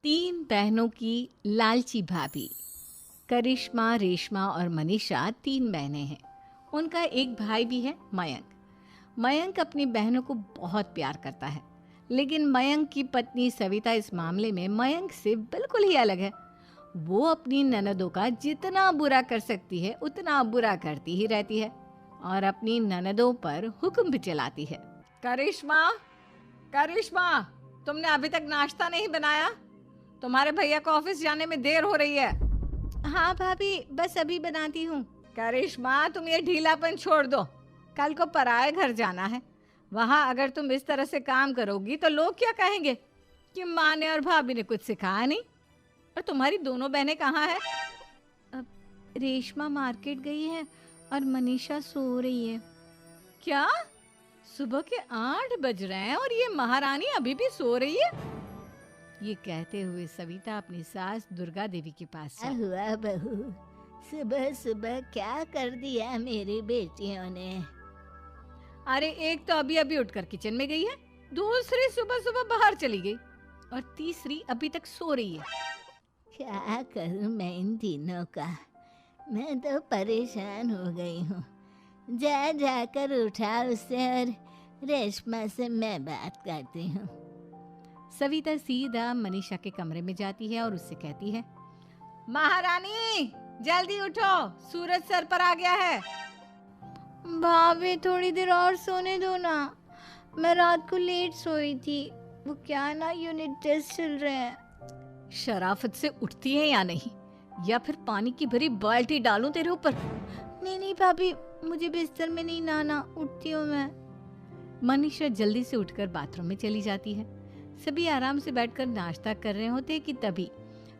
तीन बहनों की लालची भाभी। करिश्मा, रेशमा और मनीषा तीन बहनें हैं। उनका एक भाई भी है, मयंक। मयंक अपनी बहनों को बहुत प्यार करता है, लेकिन मयंक की पत्नी सविता इस मामले में मयंक से बिल्कुल ही अलग है। वो अपनी ननदों का जितना बुरा कर सकती है उतना बुरा करती ही रहती है और अपनी ननदों पर हुक्म भी चलाती है। करिश्मा, करिश्मा, तुमने अभी तक नाश्ता नहीं बनाया? तुम्हारे भैया को ऑफिस जाने में देर हो रही है। हाँ भाभी, बस अभी बनाती हूँ। करिश्मा, तुम ये ढीलापन छोड़ दो। कल को पराए घर जाना है। वहाँ अगर तुम इस तरह से काम करोगी तो लोग क्या कहेंगे कि माँ ने और भाभी ने कुछ सिखाया नहीं। और तुम्हारी दोनों बहनें कहाँ हैं? अब रेशमा मार्केट गई है और मनीषा सो रही है। क्या? सुबह के 8 बज रहे हैं और ये महारानी अभी भी सो रही है? ये कहते हुए सविता अपनी सास दुर्गा देवी के पास क्या चली। हुआ बहू? सुबह सुबह क्या कर दिया मेरी बेटियों ने? अरे एक तो अभी अभी उठकर किचन में गई है, दूसरी सुबह सुबह बाहर चली गई और तीसरी अभी तक सो रही है। क्या करूं मैं इन तीनों का? मैं तो परेशान हो गई हूँ। जा जाकर उठा उसे और रेशमा से मैं बात करती हूँ। सविता सीधा मनीषा के कमरे में जाती है और उससे कहती है, महारानी जल्दी उठो, सूरज सर पर आ गया है। भाभी थोड़ी देर और सोने दो ना, मैं रात को लेट सोई थी। वो क्या है ना, यूनिट टेस्ट चल रहे हैं। शराफत से उठती है या नहीं, या फिर पानी की भरी बाल्टी डालूं तेरे ऊपर? नहीं नहीं भाभी, मुझे बिस्तर में नहीं नहाना, उठती हूँ मैं। मनीषा जल्दी से उठकर बाथरूम में चली जाती है। सभी आराम से बैठकर नाश्ता कर रहे होते कि तभी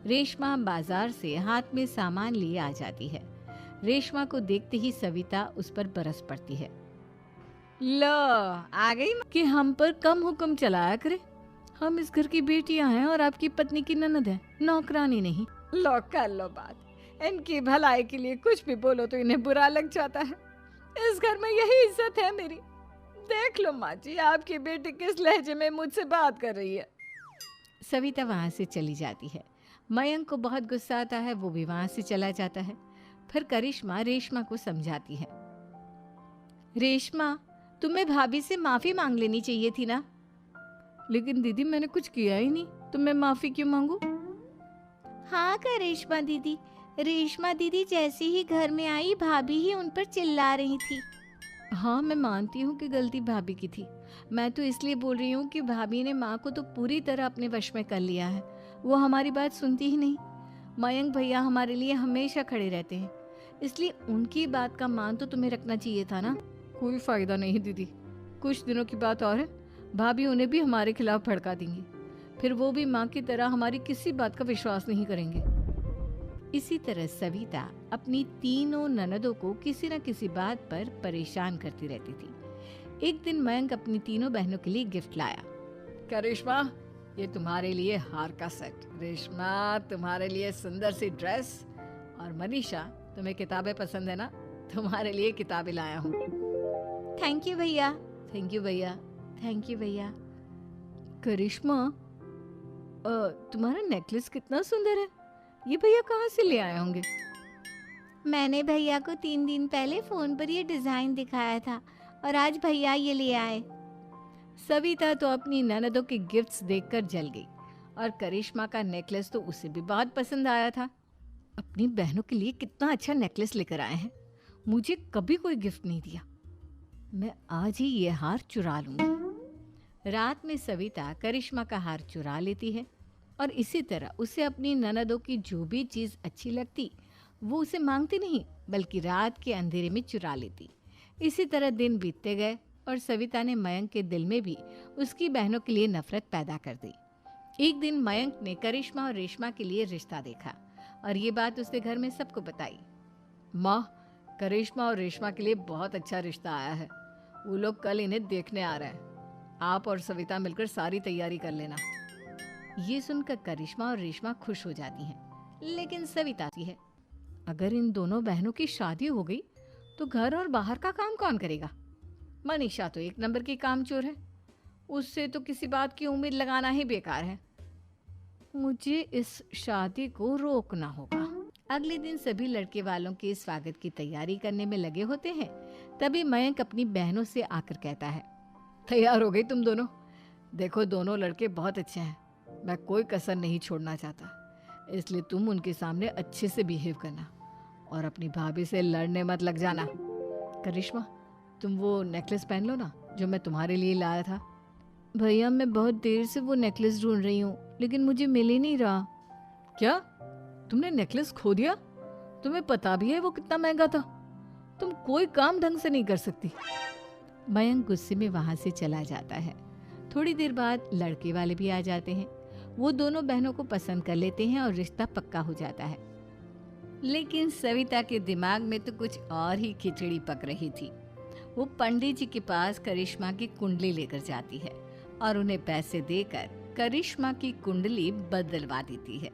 रेशमा बाजार से हाथ में सामान लिए आ जाती है। रेशमा को देखते ही सविता उस पर बरस पड़ती है। लो, आ गई कि हम पर कम हुक्म चलाया करे। हम इस घर की बेटियां हैं और आपकी पत्नी की ननद है, नौकरानी नहीं। लो कर लो बात। इनकी भलाई के लिए कुछ भी बोलो तो इन्हें बुरा लग जाता है। इस घर में यही इज्जत है मेरी। देख लो माँ जी, आपकी बेटी किस लहजे में मुझसे बात कर रही है। सविता वहां से चली जाती है। मयंक को बहुत गुस्सा आता है, वो भी वहां से चला जाता है। फिर करिश्मा रेशमा को समझाती है, रेशमा, तुम्हें भाभी से माफी मांग लेनी चाहिए थी ना। लेकिन दीदी, मैंने कुछ किया ही नहीं, तो मैं माफी क्यों मांगू? हाँ करिश्मा दीदी, रेशमा दीदी जैसे ही घर में आई भाभी ही उन पर चिल्ला रही थी। हाँ, मैं मानती हूँ कि गलती भाभी की थी। मैं तो इसलिए बोल रही हूँ कि भाभी ने माँ को तो पूरी तरह अपने वश में कर लिया है। वो हमारी बात सुनती ही नहीं। मयंक भैया हमारे लिए हमेशा खड़े रहते हैं, इसलिए उनकी बात का मान तो तुम्हें रखना चाहिए था ना। कोई फायदा नहीं दीदी, कुछ दिनों की बात और है, भाभी उन्हें भी हमारे खिलाफ भड़का देंगी। फिर वो भी माँ की तरह हमारी किसी बात का विश्वास नहीं करेंगे। इसी तरह सविता अपनी तीनों ननदों को किसी न किसी बात पर परेशान करती रहती थी। एक दिन मयंक अपनी तीनों बहनों के लिए गिफ्ट लाया। करिश्मा, ये तुम्हारे लिए हार का सेट। रेशमा, तुम्हारे लिए सुंदर सी ड्रेस। और मनीषा, तुम्हें किताबें पसंद है ना, तुम्हारे लिए किताबें लाया हूँ। थैंक यू भैया। थैंक यू भैया। थैंक यू भैया। करिश्मा, तुम्हारा नेकलेस कितना सुंदर है। ये भैया कहाँ से ले आए होंगे? मैंने भैया को 3 दिन पहले फोन पर ये डिजाइन दिखाया था और आज भैया ये ले आए। सविता तो अपनी ननदों के गिफ्ट्स देखकर जल गई और करिश्मा का नेकलेस तो उसे भी बहुत पसंद आया था। अपनी बहनों के लिए कितना अच्छा नेकलेस लेकर आए हैं, मुझे कभी कोई गिफ्ट नहीं दिया। मैं आज ही ये हार चुरा लूंगी। रात में सविता करिश्मा का हार चुरा लेती है और इसी तरह उसे अपनी ननदों की जो भी चीज़ अच्छी लगती वो उसे मांगती नहीं, बल्कि रात के अंधेरे में चुरा लेती। इसी तरह दिन बीतते गए और सविता ने मयंक के दिल में भी उसकी बहनों के लिए नफरत पैदा कर दी। एक दिन मयंक ने करिश्मा और रेशमा के लिए रिश्ता देखा और ये बात उसने घर में सबको बताई। माँ, करिश्मा और रेशमा के लिए बहुत अच्छा रिश्ता आया है। वो लोग कल इन्हें देखने आ रहे हैं। आप और सविता मिलकर सारी तैयारी कर लेना। ये सुनकर करिश्मा और रेशमा खुश हो जाती हैं, लेकिन सविता सी है, अगर इन दोनों बहनों की शादी हो गई तो घर और बाहर का काम कौन करेगा? मनीषा तो एक नंबर की कामचोर है, उससे तो किसी बात की उम्मीद लगाना ही बेकार है। मुझे इस शादी को रोकना होगा। अगले दिन सभी लड़के वालों के स्वागत की तैयारी करने में लगे होते हैं। तभी मयंक अपनी बहनों से आकर कहता है, तैयार हो गई तुम दोनों? देखो दोनों लड़के बहुत अच्छे हैं, मैं कोई कसर नहीं छोड़ना चाहता, इसलिए तुम उनके सामने अच्छे से बिहेव करना और अपनी भाभी से लड़ने मत लग जाना। करिश्मा, तुम वो नेकलेस पहन लो ना जो मैं तुम्हारे लिए लाया था। भैया मैं बहुत देर से वो नेकलेस ढूंढ रही हूँ, लेकिन मुझे मिल ही नहीं रहा। क्या तुमने नेकलेस खो दिया? तुम्हें पता भी है वो कितना महंगा था? तुम कोई काम ढंग से नहीं कर सकती। मयंक गुस्से में वहां से चला जाता है। थोड़ी देर बाद लड़के वाले भी आ जाते हैं। वो दोनों बहनों को पसंद कर लेते हैं और रिश्ता पक्का हो जाता है। लेकिन सविता के दिमाग में तो कुछ और ही खिचड़ी पक रही थी। वो पंडित जी के पास करिश्मा की कुंडली लेकर जाती है और उन्हें पैसे देकर करिश्मा की कुंडली बदलवा देती है।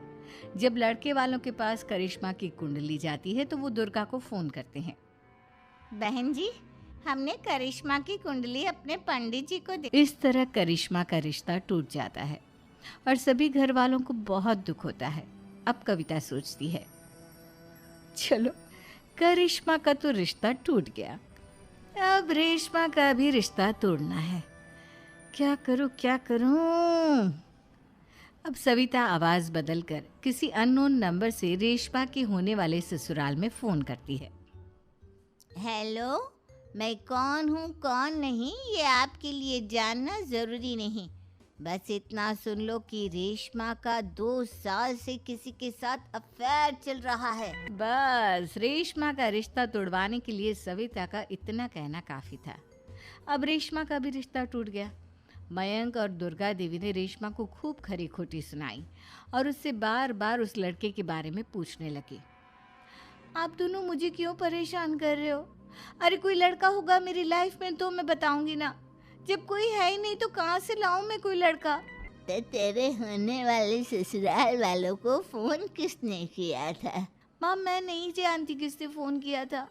जब लड़के वालों के पास करिश्मा की कुंडली जाती है तो वो दुर्गा को फोन करते हैं। बहन जी, हमने करिश्मा की कुंडली अपने पंडित जी को दे। इस तरह करिश्मा का रिश्ता टूट जाता है और सभी घर वालों को बहुत दुख होता है। अब कविता सोचती है, चलो करिश्मा का तो रिश्ता टूट गया, अब रेशमा का भी रिश्ता तोड़ना है। क्या करूं क्या करूं? अब सविता आवाज बदलकर किसी अननोन नंबर से रेशमा के होने वाले ससुराल में फोन करती है। हेलो, मैं कौन हूँ कौन नहीं ये आपके लिए जानना ज़रूरी नहीं, बस इतना सुन लो कि रेशमा का 2 साल से किसी के साथ अफेयर चल रहा है। बस रेशमा का रिश्ता तोड़वाने के लिए सविता का इतना कहना काफी था। अब रेशमा का भी रिश्ता टूट गया। मयंक और दुर्गा देवी ने रेशमा को खूब खरी खोटी सुनाई और उससे बार बार उस लड़के के बारे में पूछने लगी। आप दोनों मुझे क्यों परेशान कर रहे हो? अरे कोई लड़का होगा मेरी लाइफ में तो मैं बताऊंगी ना, जब कोई है ही नहीं तो कहाँ से लाऊं मैं कोई लड़का? तो तेरे होने वाले ससुराल वालों को फोन किसने किया था? माँ मैं नहीं जानती किसने फोन किया था।